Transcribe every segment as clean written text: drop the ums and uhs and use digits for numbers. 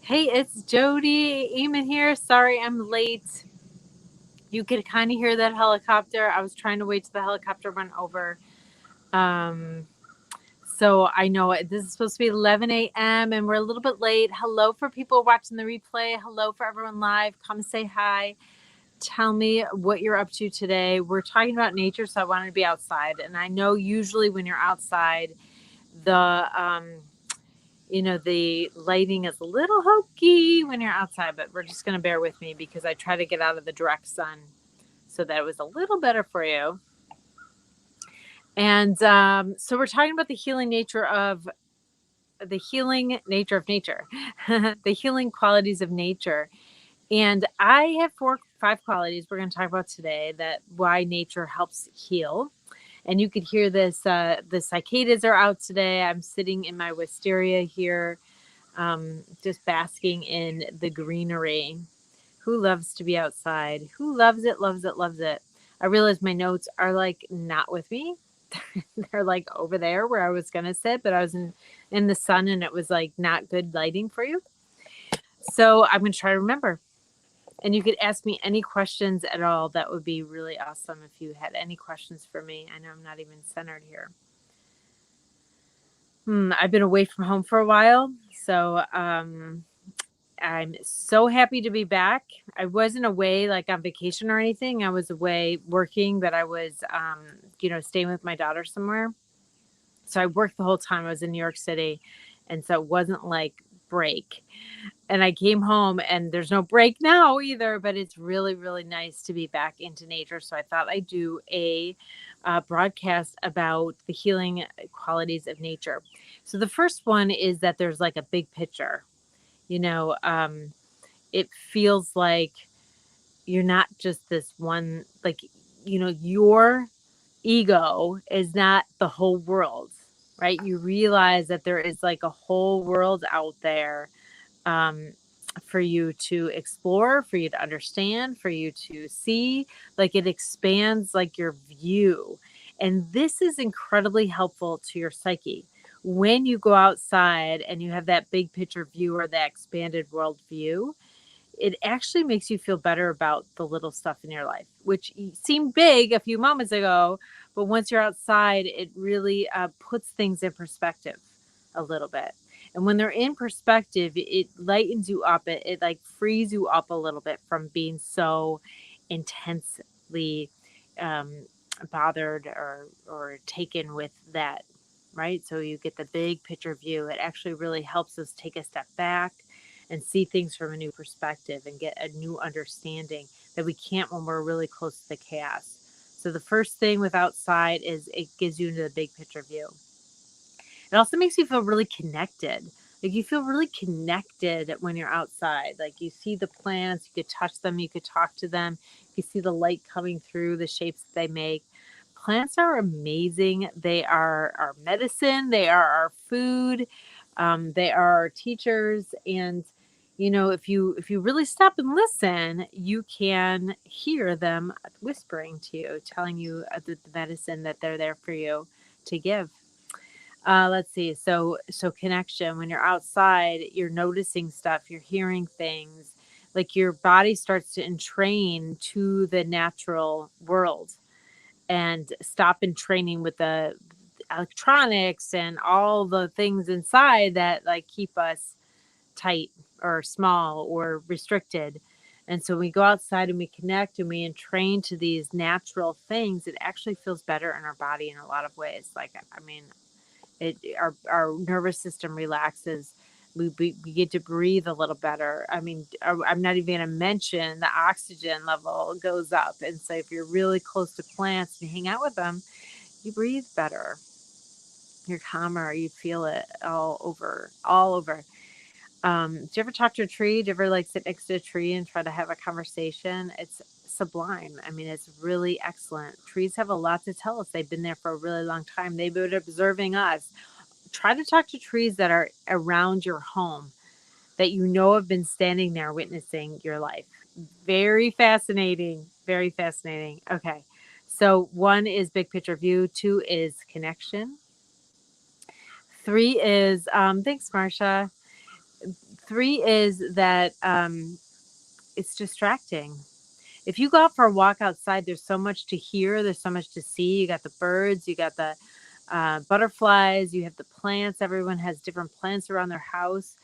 Hey, it's Jodi. Eamon here. Sorry I'm late. You could kind of hear that helicopter. I was trying to wait till the helicopter went over. Um, so I know this is supposed to be 11 a.m. and we're a little bit late. Hello for people watching the replay. Hello for everyone live. Come say hi. Tell me what you're up to today. We're talking about nature, so I wanted to be outside. And I know usually when you're outside, the the lighting is a little hokey when you're outside, but we're just going to bear with me because I try to get out of the direct sun so that it was a little better for you. And so we're talking about the healing nature of nature, the healing qualities of nature. And I have 5 qualities we're going to talk about today that why nature helps heal. And you could hear this, the cicadas are out today. I'm sitting in my wisteria here, just basking in the greenery. Who loves to be outside? Who loves it, loves it, loves it? I realize my notes are like not with me. They're like over there where I was going to sit, but I was in the sun and it was like not good lighting for you. So I'm going to try to remember. And you could ask me any questions at all. That would be really awesome if you had any questions for me. I know I'm not even centered here. I've been away from home for a while, so I'm so happy to be back. I wasn't away like on vacation or anything. I was away working, but I was, staying with my daughter somewhere. So I worked the whole time. I was in New York City, and so it wasn't like break. And I came home and there's no break now either, but it's really, really nice to be back into nature. So I thought I'd do a broadcast about the healing qualities of nature. So the first one is that there's like a big picture, it feels like you're not just this one, like, your ego is not the whole world, right? You realize that there is like a whole world out there for you to explore, for you to understand, for you to see. Like it expands like your view. And this is incredibly helpful to your psyche. When you go outside and you have that big picture view or that expanded world view, it actually makes you feel better about the little stuff in your life, which seemed big a few moments ago. But once you're outside, it really puts things in perspective a little bit. And when they're in perspective, it lightens you up. It like frees you up a little bit from being so intensely bothered or taken with that, right? So you get the big picture view. It actually really helps us take a step back and see things from a new perspective and get a new understanding that we can't when we're really close to the chaos. So the first thing with outside is it gives you the big picture view. It also makes you feel really connected. Like you feel really connected when you're outside. Like you see the plants, you could touch them, you could talk to them, you see the light coming through, the shapes that they make. Plants are amazing. They are our medicine. They are our food. They are our teachers. And if you really stop and listen, you can hear them whispering to you, telling you the medicine that they're there for you to give. Let's see. So connection. When you're outside, you're noticing stuff. You're hearing things. Like your body starts to entrain to the natural world, and stop entraining with the electronics and all the things inside that like keep us tight or small or restricted. And so we go outside and we connect and we entrain to these natural things. It actually feels better in our body in a lot of ways. Like, I mean, our nervous system relaxes. We get to breathe a little better. I mean, I'm not even going to mention the oxygen level goes up. And so if you're really close to plants and you hang out with them, you breathe better. You're calmer. You feel it all over. Do you ever talk to a tree? Do you ever like sit next to a tree and try to have a conversation? It's sublime. I mean, it's really excellent. Trees have a lot to tell us. They've been there for a really long time. They've been observing us. Try to talk to trees that are around your home that have been standing there witnessing your life. Very fascinating. Very fascinating. Okay. So 1 is big picture view. 2 is connection. 3 is, thanks, Marsha. 3 is that it's distracting. If you go out for a walk outside, there's so much to hear, there's so much to see. You got the birds, you got the butterflies, you have the plants. Everyone has different plants around their house.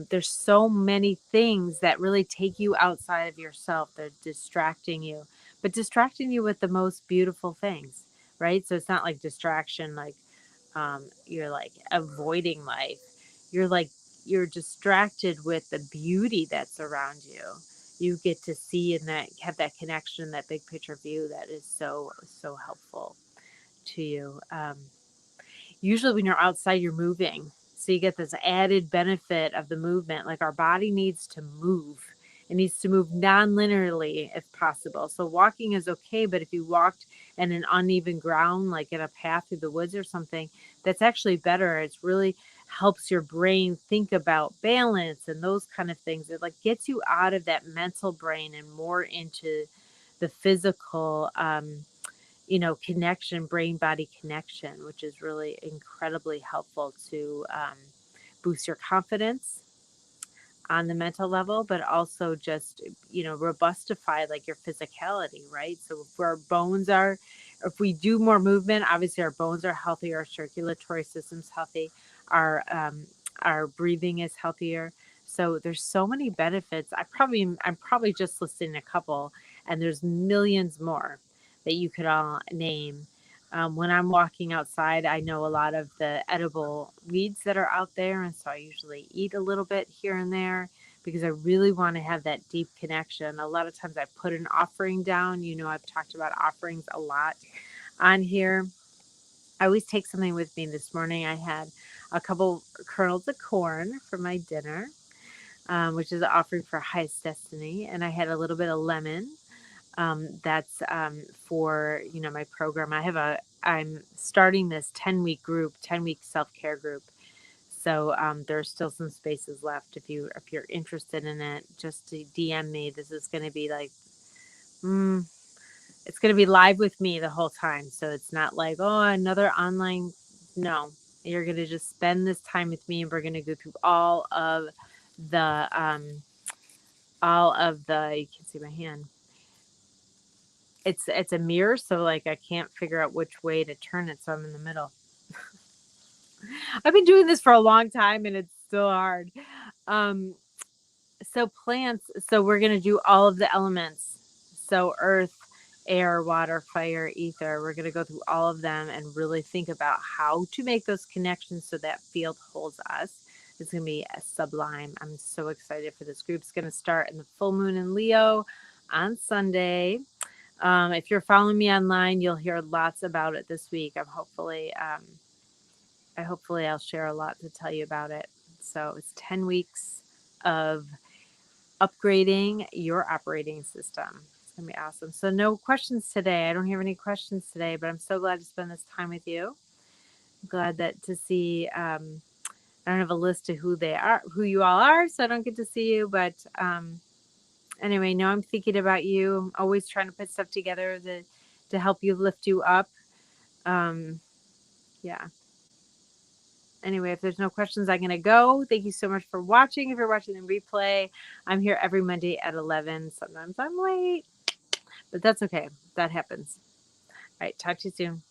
There's so many things that really take you outside of yourself. They're distracting you, but distracting you with the most beautiful things, right? So it's not like distraction, like you're like avoiding life. You're like, you're distracted with the beauty that's around you. You get to see and that have that connection, that big picture view that is so, so helpful to you. Usually when you're outside, you're moving. So you get this added benefit of the movement. Like our body needs to move. It needs to move non-linearly if possible. So walking is okay, but if you walked in an uneven ground, like in a path through the woods or something, that's actually better. It's really helps your brain think about balance and those kind of things. It like gets you out of that mental brain and more into the physical connection, brain body connection, which is really incredibly helpful to boost your confidence on the mental level, but also just, robustify like your physicality, right? So if we do more movement, obviously our bones are healthier, our circulatory system's healthy, our breathing is healthier. So there's so many benefits. I'm probably just listing a couple, and there's millions more that you could all name. When I'm walking outside, I know a lot of the edible weeds that are out there, and so I usually eat a little bit here and there because I really want to have that deep connection. A lot of times I put an offering down. I've talked about offerings a lot on here. I always take something with me. This morning I had a couple kernels of corn for my dinner, which is an offering for highest destiny, and I had a little bit of lemon. That's for my program. I'm starting this 10-week group, 10-week self-care group. So there's still some spaces left. If you're interested in it, just to DM me. This is going to be like, it's going to be live with me the whole time. So it's not like, oh, another online. No, you're going to just spend this time with me, and we're going to go through all of the you can see my hand. It's a mirror, so like I can't figure out which way to turn it, so I'm in the middle. I've been doing this for a long time and it's still hard. So plants, so we're going to do all of the elements. So earth, air, water, fire, ether. We're going to go through all of them and really think about how to make those connections so that field holds us. It's going to be sublime. I'm so excited for this group. It's going to start in the full moon in Leo on Sunday. If you're following me online, you'll hear lots about it this week. Hopefully I'll share a lot to tell you about it. So it's 10 weeks of upgrading your operating system. It's going to be awesome. So no questions today. I don't have any questions today, but I'm so glad to spend this time with you. I'm glad to see, I don't have a list of who you all are, so I don't get to see you, but anyway, now I'm thinking about you. I'm always trying to put stuff together to help you, lift you up. Yeah. Anyway, if there's no questions, I'm going to go. Thank you so much for watching. If you're watching the replay, I'm here every Monday at 11. Sometimes I'm late, but that's okay. That happens. All right. Talk to you soon.